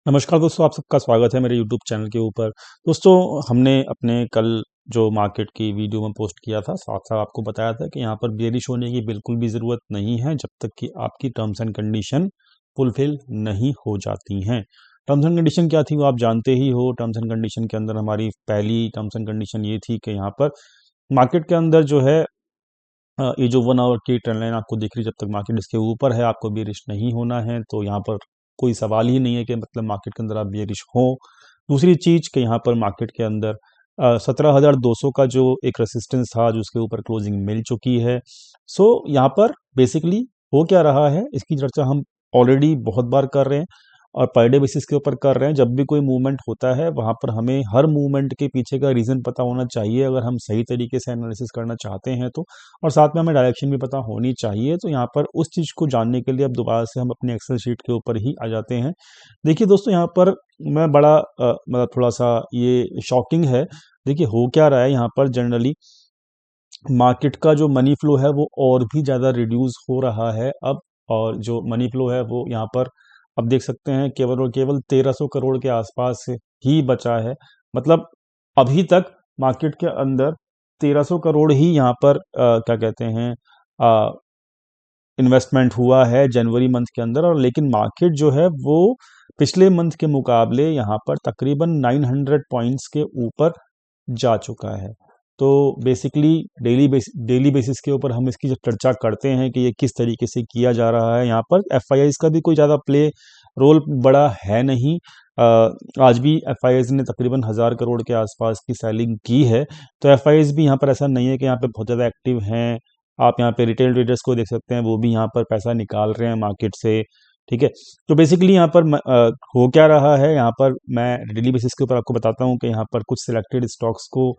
नमस्कार दोस्तों, आप सबका स्वागत है मेरे यूट्यूब चैनल के ऊपर। दोस्तों, हमने अपने कल जो मार्केट की वीडियो में पोस्ट किया था, साथ-साथ आपको बताया था कि यहाँ पर बेयरिश होने की बिल्कुल भी ज़रूरत नहीं है, जब तक कि आपकी टर्म्स एंड कंडीशन फुलफ़िल नहीं हो जाती हैं। टर्म्स एंड कंडीशन क्या थी वो आप जानते ही हो। टर्म्स एंड कंडीशन के अंदर हमारी पहली टर्म्स एंड कंडीशन ये थी कि यहाँ पर मार्केट के अंदर जो है ये जो 1 आवर की ट्रेंड लाइन आपको दिख रही है, जब तक मार्केट इसके ऊपर है, आपको बेयरिश नहीं होना है। तो यहाँ पर कोई सवाल ही नहीं है कि मतलब मार्केट के अंदर आप बेयरिश हो। दूसरी चीज़ कि यहाँ पर मार्केट के अंदर 17,200 का जो एक रेजिस्टेंस था, जो उसके ऊपर क्लोजिंग मिल चुकी है। सो यहाँ पर बेसिकली हो क्या रहा है, इसकी चर्चा हम ऑलरेडी बहुत बार कर रहे हैं और पर डे बेसिस के ऊपर कर रहे हैं। जब भी कोई मूवमेंट होता है, वहाँ पर हमें हर मूवमेंट के पीछे का रीज़न पता होना चाहिए, अगर हम सही तरीके से एनालिसिस करना चाहते हैं तो। और साथ में हमें डायरेक्शन भी पता होनी चाहिए। तो यहाँ पर उस चीज़ को जानने के लिए अब दोबारा से हम अपने एक्सेल शीट के ऊपर ही आ जाते हैं। देखिए दोस्तों, यहाँ पर मैं बड़ा मतलब थोड़ा-सा ये शॉकिंग है। देखिए हो क्या रहा है यहाँ पर जनरली मार्केट का जो मनी फ्लो है वो और भी ज़्यादा रिड्यूस हो रहा है अब। और जो मनी फ्लो है वो यहाँ पर अब देख सकते हैं केवल और केवल 1300 करोड़ के आसपास ही बचा है। मतलब अभी तक मार्केट के अंदर 1300 करोड़ ही यहाँ पर क्या कहते हैं इन्वेस्टमेंट हुआ है जनवरी मंथ के अंदर। और लेकिन मार्केट जो है वो पिछले मंथ के मुकाबले यहाँ पर तकरीबन 900 पॉइंट्स के ऊपर जा चुका है। तो बेसिकली डेली बेसिस के ऊपर हम इसकी जब चर्चा करते हैं कि ये किस तरीके से किया जा रहा है, यहाँ पर एफआईआईज़ का भी कोई ज़्यादा प्ले रोल बड़ा है नहीं। आज भी एफआईआईज़ ने तकरीबन 1000 करोड़ के आसपास की सेलिंग की है। तो एफआईआईज़ भी यहाँ पर ऐसा नहीं है कि यहाँ पे बहुत ज़्यादा एक्टिव हैं। आप यहाँ पे रिटेल ट्रेडर्स को देख सकते हैं, वो भी यहाँ पर पैसा निकाल रहे हैं मार्केट से। ठीक है, तो बेसिकली यहाँ पर हो क्या रहा है, यहाँ पर मैं डेली बेसिस के ऊपर आपको बताता हूँ कि यहाँ पर कुछ सिलेक्टेड स्टॉक्स को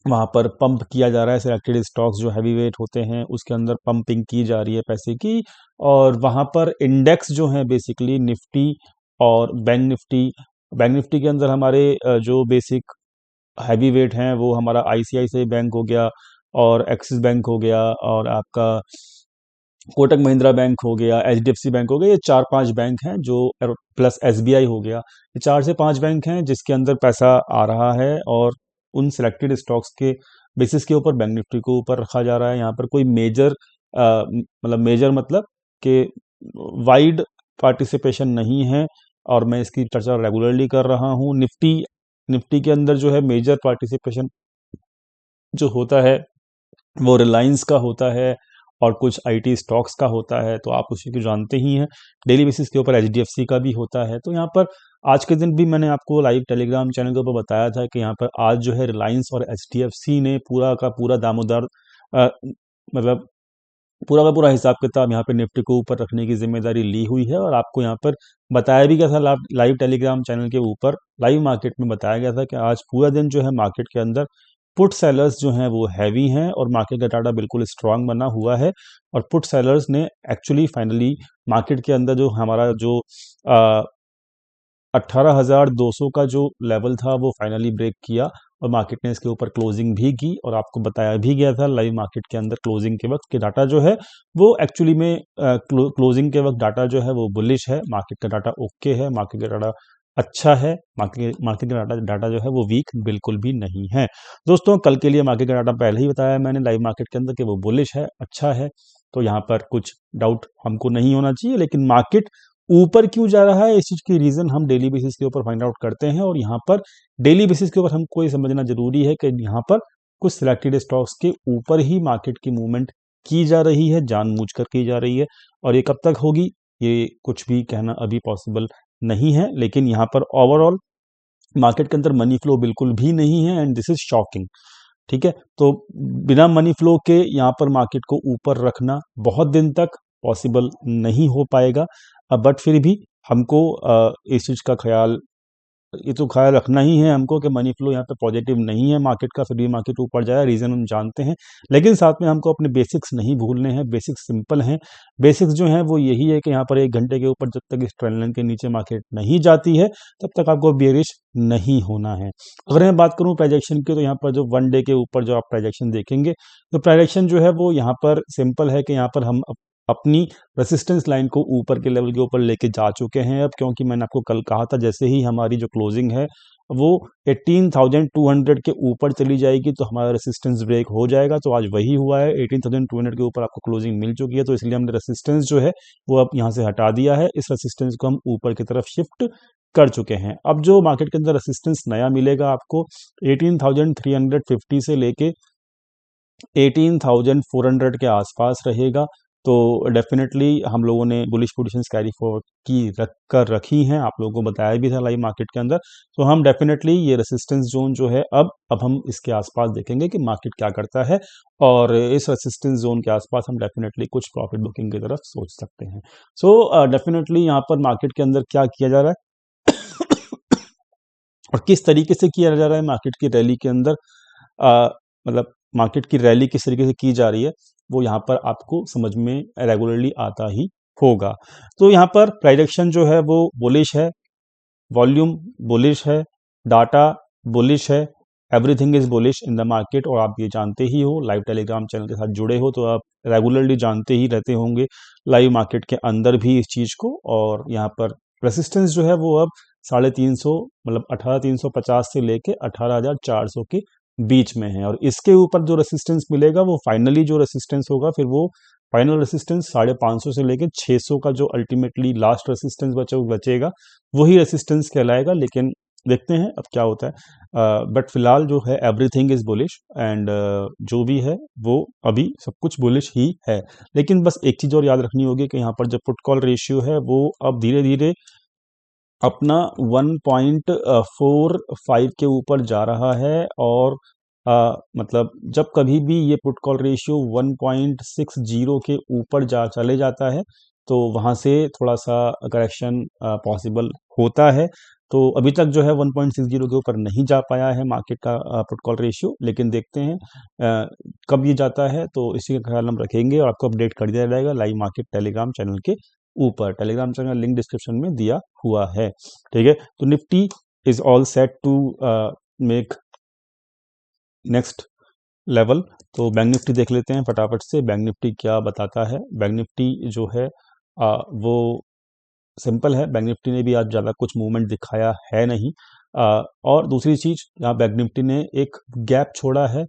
वहाँ पर पंप किया जा रहा है। सिलेक्टेड स्टॉक्स जो हैवी वेट होते हैं उसके अंदर पंपिंग की जा रही है पैसे की। और वहाँ पर इंडेक्स जो है बेसिकली निफ्टी और बैंक निफ्टी के अंदर हमारे जो बेसिक हैवी वेट हैं वो हमारा आईसीआईसीआई बैंक हो गया और एक्सिस बैंक हो गया और आपका कोटक महिंद्रा बैंक हो गया, एचडीएफसी बैंक हो गया। ये 4-5 बैंक हैं जो प्लस एसबीआई हो गया। ये 4 से 5 बैंक हैं जिसके अंदर पैसा आ रहा है और उन सिलेक्टेड स्टॉक्स के बेसिस के ऊपर बैंक निफ्टी को ऊपर रखा जा रहा है। यहाँ पर कोई मेजर मतलब कि वाइड पार्टिसिपेशन नहीं है और मैं इसकी चर्चा रेगुलरली कर रहा हूँ। निफ्टी निफ्टी के अंदर जो है मेजर पार्टिसिपेशन जो होता है वो रिलायंस का होता है और कुछ आईटी स्टॉक्स का होता है, तो आप उसी को जानते ही हैं। डेली बेसिस के ऊपर एचडीएफसी का भी होता है। तो यहाँ पर आज के दिन भी मैंने आपको लाइव टेलीग्राम चैनल के ऊपर बताया था कि यहाँ पर आज जो है रिलायंस और एचडीएफसी ने पूरा का पूरा दामोदर अ, मतलब पूरा का पूरा हिसाब किताब यहाँ पे निफ्टी को ऊपर रखने की जिम्मेदारी ली हुई है। और आपको यहाँ पर बताया भी गया था लाइव टेलीग्राम चैनल के ऊपर लाइव मार्केट में बताया गया था कि आज पूरा दिन जो है मार्केट के अंदर पुट सेलर्स जो हैं वो हैवी हैं और मार्केट का डाटा बिल्कुल स्ट्रांग बना हुआ है। और पुट सेलर्स ने एक्चुअली फाइनली मार्केट के अंदर जो हमारा जो 18,200 का जो लेवल था वो फाइनली ब्रेक किया और मार्केट ने इसके ऊपर क्लोजिंग भी की। और आपको बताया भी गया था लाइव मार्केट के अंदर क्लोजिंग के वक्त कि डाटा जो है वो एक्चुअली में क्लोजिंग के वक्त डाटा जो है वो बुलिश है, मार्केट का डाटा ओके है, मार्केट का डाटा अच्छा है, मार्केट का डाटा डाटा जो है वो वीक बिल्कुल भी नहीं है। दोस्तों, कल के लिए मार्केट का डाटा पहले ही बताया मैंने लाइव मार्केट के अंदर कि वो बुलिश है, अच्छा है। तो यहाँ पर कुछ डाउट हमको नहीं होना चाहिए। लेकिन मार्केट ऊपर क्यों जा रहा है, इस चीज़ की रीज़न हम डेली बेसिस के ऊपर फाइंड आउट करते हैं। और यहाँ पर डेली बेसिस के ऊपर हमको ये समझना ज़रूरी है कि यहाँ पर कुछ सिलेक्टेड स्टॉक्स के ऊपर ही मार्केट की मूवमेंट की जा रही है, जानबूझकर की जा रही है। और ये कब तक होगी, ये कुछ भी कहना अभी पॉसिबल नहीं है। लेकिन यहाँ पर ओवरऑल मार्केट के अंदर मनी फ्लो बिल्कुल भी नहीं है एंड दिस इज शॉकिंग। ठीक है, तो बिना मनी फ्लो के यहाँ पर मार्केट को ऊपर रखना बहुत दिन तक पॉसिबल नहीं हो पाएगा। बट फिर भी हमको इस चीज़ का ख्याल ये तो ख्याल रखना ही है हमको कि मनी फ्लो यहाँ पे पॉजिटिव नहीं है मार्केट का, फिर भी मार्केट ऊपर जाए, रीज़न हम जानते हैं। लेकिन साथ में हमको अपने बेसिक्स नहीं भूलने हैं। बेसिक्स सिंपल हैं। बेसिक्स जो हैं वो यही है कि यहाँ पर 1 घंटे के ऊपर जब तक इस ट्रेंड लाइन के नीचे मार्केट नहीं जाती है तब तक आपको बेरिश नहीं होना है। अगर मैं बात करूँ प्रोजेक्शन की, तो यहाँ पर जो 1 डे के ऊपर जो आप प्रोजेक्शन देखेंगे, तो प्रोजेक्शन जो है वो यहाँ पर सिंपल है कि यहाँ पर हम अपनी रेसिस्टेंस लाइन को ऊपर के लेवल के ऊपर लेके जा चुके हैं अब, क्योंकि मैंने आपको कल कहा था जैसे ही हमारी जो क्लोजिंग है वो 18,200 के ऊपर चली जाएगी तो हमारा रेसिस्टेंस ब्रेक हो जाएगा। तो आज वही हुआ है, 18,200 के ऊपर आपको क्लोजिंग मिल चुकी है, तो इसलिए हमने रेसिस्टेंस जो है वो अब यहाँ से हटा दिया है। इस रेसिस्टेंस को हम ऊपर की तरफ शिफ्ट कर चुके हैं। अब जो मार्केट के अंदर रेसिस्टेंस नया मिलेगा आपको 18,350 से लेके 18,400 के आसपास रहेगा। तो डेफिनेटली हम लोगों ने बुलिश पोजीशंस कैरी फॉरवर्ड की रखी हैं, आप लोगों को बताया भी था लाइव मार्केट के अंदर। तो हम डेफिनेटली ये रेसिस्टेंस जोन जो है अब हम इसके आसपास देखेंगे कि मार्केट क्या करता है, और इस रेसिस्टेंस जोन के आसपास हम डेफिनेटली कुछ प्रॉफिट बुकिंग की तरफ सोच सकते हैं। सो डेफिनेटली यहाँ पर मार्केट के अंदर क्या किया जा रहा है और किस तरीके से किया जा रहा है मार्केट की रैली के अंदर, मतलब मार्केट की रैली किस तरीके से की जा रही है वो यहाँ पर आपको समझ में रेगुलरली आता ही होगा। तो यहाँ पर प्राइजेक्शन जो है वो बुलिश है, वॉल्यूम बुलिश है, डाटा बुलिश है, everything is bullish in the market. और आप ये जानते ही हो, लाइव टेलीग्राम चैनल के साथ जुड़े हो तो आप रेगुलरली जानते ही रहते होंगे लाइव मार्केट के अंदर भी इस चीज़ को। और यहाँ पर रेसिस्टेंस जो है वो अब 350 मतलब 18,350 से लेके 18,400 के बीच में है, और इसके ऊपर जो रेसिस्टेंस मिलेगा वो फाइनली जो रेसिस्टेंस होगा फिर वो फाइनल रेसिस्टेंस 550 से लेके 600 का जो अल्टीमेटली लास्ट रेसिस्टेंस बचेगा वही रेसिस्टेंस कहलाएगा। लेकिन देखते हैं अब क्या होता है, बट फिलहाल जो है एवरीथिंग इज बुलिश एंड जो भी है वो अभी सब कुछ बुलिश ही है। लेकिन बस एक चीज़ और याद रखनी होगी कि यहाँ पर जो पुट कॉल रेशियो है वो अब धीरे धीरे अपना 1.45 के ऊपर जा रहा है, और मतलब जब कभी भी ये पुट कॉल रेशियो 1.60 के ऊपर चले जाता है तो वहाँ से थोड़ा सा करेक्शन पॉसिबल होता है। तो अभी तक जो है 1.60 के ऊपर नहीं जा पाया है मार्केट का पुट कॉल रेशियो, लेकिन देखते हैं कब ये जाता है, तो इसी का ख्याल हम रखेंगे और आपको अपडेट कर दिया जाएगा लाइव मार्केट टेलीग्राम चैनल के ऊपर। टेलीग्राम चैनल लिंक डिस्क्रिप्शन में दिया हुआ है, ठीक है। तो Nifty is all set to make next level. तो बैंक निफ्टी देख लेते हैं फटाफट से, बैंक निफ्टी क्या बताता है। बैंक निफ्टी जो है वो सिंपल है, बैंक निफ्टी ने भी आज ज़्यादा कुछ मूवमेंट दिखाया है नहीं। और दूसरी चीज़, यहाँ बैंक निफ्टी ने एक गैप छोड़ा है,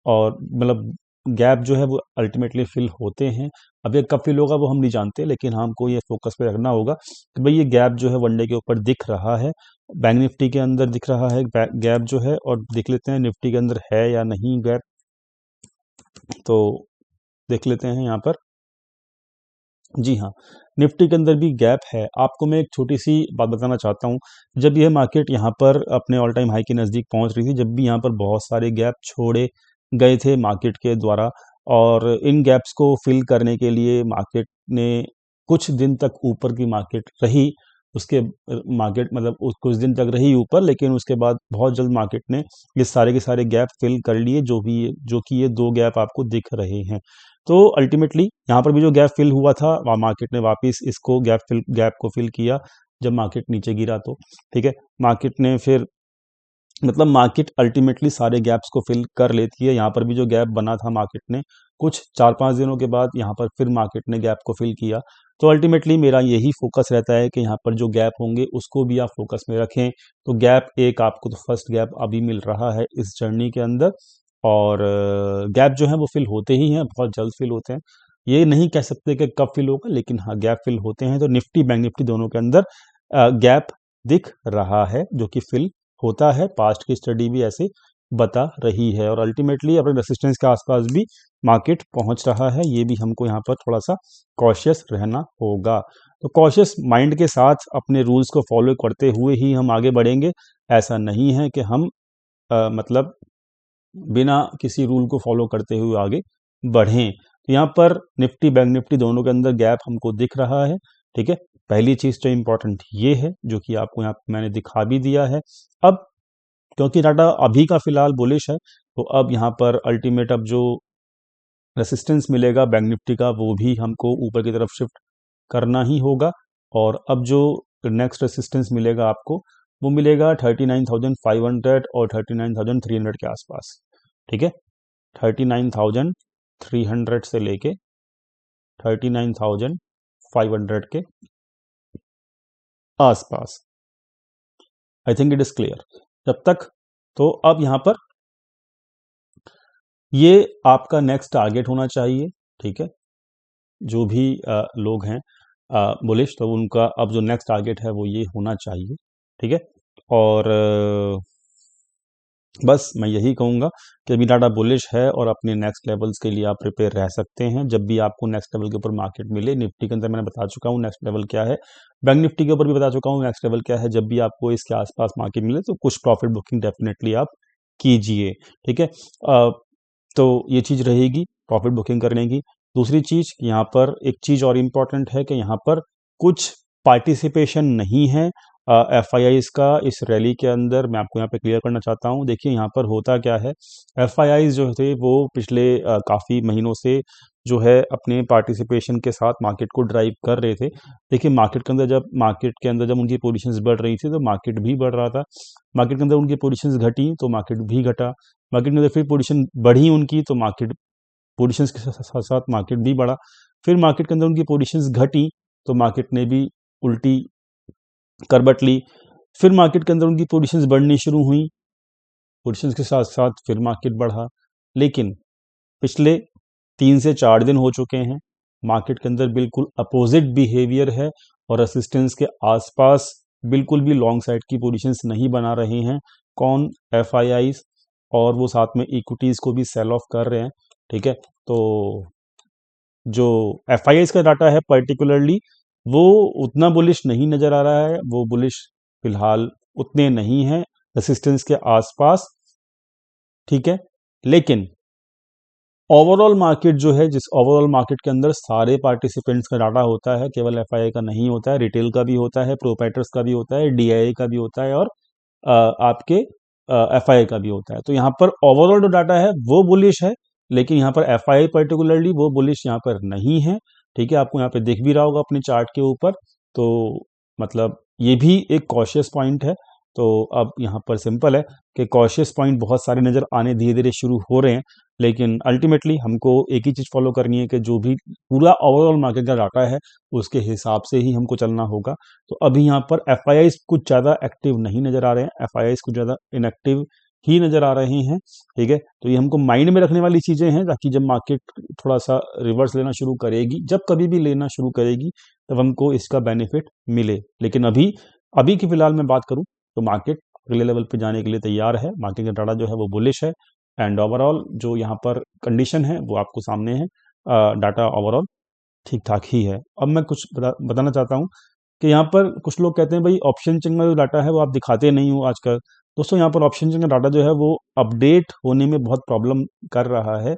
और मतलब गैप जो है वो अल्टीमेटली फिल होते हैं। अब ये कब फिल होगा वो हम नहीं जानते, लेकिन हमको ये फोकस पे रखना होगा कि भाई ये गैप जो है वनडे के ऊपर दिख रहा है, बैंक निफ्टी के अंदर दिख रहा है गैप जो है, और देख लेते हैं निफ्टी के अंदर है या नहीं गैप। तो देख लेते हैं यहाँ पर, जी हाँ, निफ्टी के अंदर भी गैप है। आपको मैं एक छोटी सी बात बताना चाहता हूँ, जब यह मार्केट यहाँ पर अपने ऑल टाइम हाई के नज़दीक पहुँच रही थी, जब भी यहाँ पर बहुत सारे गैप छोड़े गए थे मार्केट के द्वारा, और इन गैप्स को फिल करने के लिए मार्केट ने कुछ दिन तक ऊपर की मार्केट रही, उसके मार्केट मतलब कुछ दिन तक रही ऊपर, लेकिन उसके बाद बहुत जल्द मार्केट ने ये सारे के सारे गैप फिल कर लिए, जो कि ये दो गैप आपको दिख रहे हैं। तो अल्टीमेटली यहाँ पर भी जो गैप फिल हुआ था वहाँ मार्केट ने वापस इसको गैप को फिल किया जब मार्केट नीचे गिरा, तो ठीक है, मार्केट ने फिर मतलब मार्केट अल्टीमेटली सारे गैप्स को फिल कर लेती है। यहाँ पर भी जो गैप बना था मार्केट ने कुछ 4-5 दिनों के बाद यहाँ पर फिर मार्केट ने गैप को फिल किया। तो अल्टीमेटली मेरा यही फोकस रहता है कि यहाँ पर जो गैप होंगे उसको भी आप फोकस में रखें। तो गैप एक आपको तो फर्स्ट गैप अभी मिल रहा है इस जर्नी के अंदर, और गैप जो है वो फिल होते ही हैं, बहुत जल्द फिल होते हैं। ये नहीं कह सकते कि कब फिल होगा, लेकिन हाँ गैप फिल होते हैं। तो निफ्टी बैंक निफ्टी दोनों के अंदर गैप दिख रहा है जो कि फिल होता है, पास्ट की स्टडी भी ऐसे बता रही है, और अल्टीमेटली अपने रेसिस्टेंस के आसपास भी मार्केट पहुंच रहा है। ये भी हमको यहाँ पर थोड़ा सा कॉशियस रहना होगा। तो कॉशियस माइंड के साथ अपने रूल्स को फॉलो करते हुए ही हम आगे बढ़ेंगे। ऐसा नहीं है कि हम मतलब बिना किसी रूल को फॉलो करते हुए आगे बढ़ें। तो यहाँ पर निफ्टी बैंक निफ्टी दोनों के अंदर गैप हमको दिख रहा है, ठीक है। पहली चीज़ तो इम्पॉर्टेंट ये है जो कि आपको यहाँ मैंने दिखा भी दिया है। अब क्योंकि डाटा अभी का फिलहाल बुलिश है, तो अब यहाँ पर अल्टीमेट अब जो रेसिस्टेंस मिलेगा बैंक निफ्टी का वो भी हमको ऊपर की तरफ शिफ्ट करना ही होगा। और अब जो नेक्स्ट रेसिस्टेंस मिलेगा आपको वो मिलेगा 39,500 और 39,300 के आसपास, ठीक है। 39,300 से लेके 39,500 के आसपास। I think it is clear जब तक। तो अब यहां पर ये आपका नेक्स्ट टारगेट होना चाहिए, ठीक है। जो भी लोग हैं बुलिश, तो उनका अब जो नेक्स्ट टारगेट है वो ये होना चाहिए, ठीक है। और बस मैं यही कहूँगा कि अभी डाटा बुलिश है और अपने नेक्स्ट लेवल्स के लिए आप प्रिपेयर रह सकते हैं। जब भी आपको नेक्स्ट लेवल के ऊपर मार्केट मिले, निफ्टी के अंदर मैंने बता चुका हूँ नेक्स्ट लेवल क्या है, बैंक निफ्टी के ऊपर भी बता चुका हूँ नेक्स्ट लेवल क्या है। जब भी आपको इसके आसपास मार्केट मिले तो कुछ प्रॉफिट बुकिंग डेफिनेटली आप कीजिए, ठीक है। तो ये चीज़ रहेगी प्रॉफिट बुकिंग करने की। दूसरी चीज़, यहाँ पर एक चीज़ और इम्पॉर्टेंट है कि यहाँ पर कुछ पार्टिसिपेशन नहीं है एफआईआईज का इस रैली के अंदर। मैं आपको यहाँ पे क्लियर करना चाहता हूँ। देखिए यहाँ पर होता क्या है, एफआईआईज जो थे वो पिछले काफ़ी महीनों से जो है अपने पार्टिसिपेशन के साथ मार्केट को ड्राइव कर रहे थे। देखिए मार्केट के अंदर जब उनकी पोजीशंस बढ़ रही थी तो मार्केट भी बढ़ रहा था। मार्केट के अंदर उनकी पोजीशंस घटी तो मार्केट भी घटा। मार्केट के अंदर फिर पोजीशन बढ़ी उनकी तो मार्केट पोजीशंस के साथ साथ मार्केट भी बढ़ा। फिर मार्केट के अंदर उनकी पोजीशंस घटी तो मार्केट ने भी उल्टी करवट ली। फिर मार्केट के अंदर उनकी पोजीशंस बढ़नी शुरू हुई, पोजीशंस के साथ साथ फिर मार्केट बढ़ा। लेकिन पिछले 3 से 4 दिन हो चुके हैं, मार्केट के अंदर बिल्कुल अपोजिट बिहेवियर है और रेसिस्टेंस के आसपास बिल्कुल भी लॉन्ग साइड की पोजीशंस नहीं बना रहे हैं। कौन? एफआईआईज, और वो साथ में इक्विटीज को भी सेल ऑफ कर रहे हैं, ठीक है। तो जो एफआईआईज का डाटा है पर्टिकुलरली वो उतना बुलिश नहीं नजर आ रहा है, वो बुलिश फिलहाल उतने नहीं है, रेसिस्टेंस के आसपास, ठीक है। लेकिन ओवरऑल मार्केट जो है, जिस ओवरऑल मार्केट के अंदर सारे पार्टिसिपेंट्स का डाटा होता है, केवल एफआईआई का नहीं होता है, रिटेल का भी होता है, प्रोप्राइटर्स का भी होता है, डीआईआई का भी होता है और आपके एफआईआई का भी होता है। तो यहाँ पर ओवरऑल जो डाटा है वो बुलिश है, लेकिन यहाँ पर एफआईआई पर्टिकुलरली वो बुलिश यहाँ पर नहीं है, ठीक है। आपको यहाँ पे दिख भी रहा होगा अपने चार्ट के ऊपर। तो मतलब ये भी एक कॉशियस पॉइंट है। तो अब यहाँ पर सिंपल है कि कॉशियस पॉइंट बहुत सारे नज़र आने धीरे धीरे शुरू हो रहे हैं, लेकिन अल्टीमेटली हमको एक ही चीज़ फॉलो करनी है कि जो भी पूरा ओवरऑल मार्केट का डाटा है उसके हिसाब से ही हमको चलना होगा। तो अभी यहाँ पर एफआईआईज कुछ ज़्यादा एक्टिव नहीं नज़र आ रहे हैं, एफआईआईज कुछ ज़्यादा इनएक्टिव ही नज़र आ रहे हैं, ठीक है। तो ये हमको माइंड में रखने वाली चीज़ें हैं, ताकि जब मार्केट थोड़ा सा रिवर्स लेना शुरू करेगी, जब कभी भी लेना शुरू करेगी, तब हमको इसका बेनिफिट मिले। लेकिन अभी अभी की फ़िलहाल मैं बात करूँ तो मार्केट अगले लेवल पे जाने के लिए तैयार है। मार्केट का डाटा जो है वो बुलिश है एंड ओवरऑल जो यहाँ पर कंडीशन है वो आपको सामने है। डाटा ओवरऑल ठीक ठाक ही है। अब मैं कुछ बताना चाहता हूँ कि यहाँ पर कुछ लोग कहते हैं भाई ऑप्शन चेन का जो डाटा है वो आप दिखाते नहीं हो आजकल। दोस्तों यहाँ पर ऑप्शन चेन का डाटा जो है वो अपडेट होने में बहुत प्रॉब्लम कर रहा है,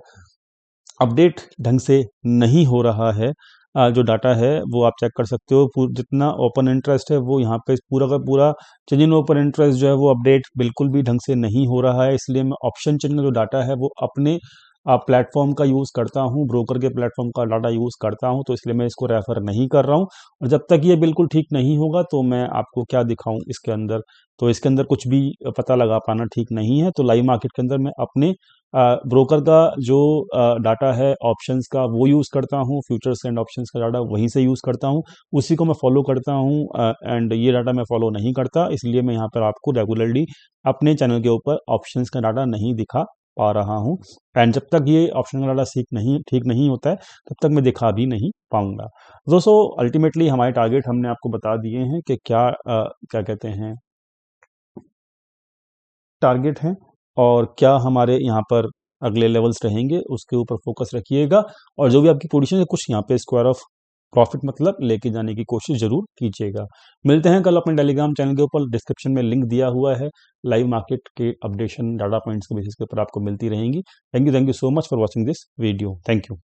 अपडेट ढंग से नहीं हो रहा है। जो डाटा है वो आप चेक कर सकते हो, जितना ओपन इंटरेस्ट है वो यहाँ पे पूरा का पूरा चेंज इन ओपन इंटरेस्ट जो है वो अपडेट बिल्कुल भी ढंग से नहीं हो रहा है। इसलिए मैं ऑप्शन चेन का जो डाटा है वो अपने प्लेटफॉर्म का यूज़ करता हूँ, ब्रोकर के प्लेटफॉर्म का डाटा यूज़ करता हूँ, तो इसलिए मैं इसको रेफर नहीं कर रहा हूँ। और जब तक ये बिल्कुल ठीक नहीं होगा तो मैं आपको क्या दिखाऊं इसके अंदर, तो इसके अंदर कुछ भी पता लगा पाना ठीक नहीं है। तो लाइव मार्केट के अंदर मैं अपने ब्रोकर का जो डाटा है ऑप्शंस का वो यूज़ करता हूँ, फ्यूचर्स एंड ऑप्शंस का डाटा वहीं से यूज़ करता हूँ, उसी को मैं फॉलो करता हूँ। एंड ये डाटा मैं फॉलो नहीं करता, इसलिए मैं यहाँ पर आपको रेगुलरली अपने चैनल के ऊपर ऑप्शंस का डाटा नहीं दिखा पा रहा हूँ। एंड जब तक ये ऑप्शन का डाटा ठीक नहीं होता है तब तक मैं दिखा भी नहीं पाऊंगा। दोस्तों अल्टीमेटली हमारे टारगेट हमने आपको बता दिए हैं कि क्या क्या कहते हैं टारगेट हैं और क्या हमारे यहाँ पर अगले लेवल्स रहेंगे, उसके ऊपर फोकस रखिएगा। और जो भी आपकी पोजीशन है कुछ यहाँ पे स्क्वायर ऑफ प्रॉफिट मतलब लेके जाने की कोशिश जरूर कीजिएगा। मिलते हैं कल अपने टेलीग्राम चैनल के ऊपर, डिस्क्रिप्शन में लिंक दिया हुआ है। लाइव मार्केट के अपडेशन डाटा पॉइंट्स के बेसिस के ऊपर आपको मिलती रहेंगी। Thank you so much for watching this video. Thank you.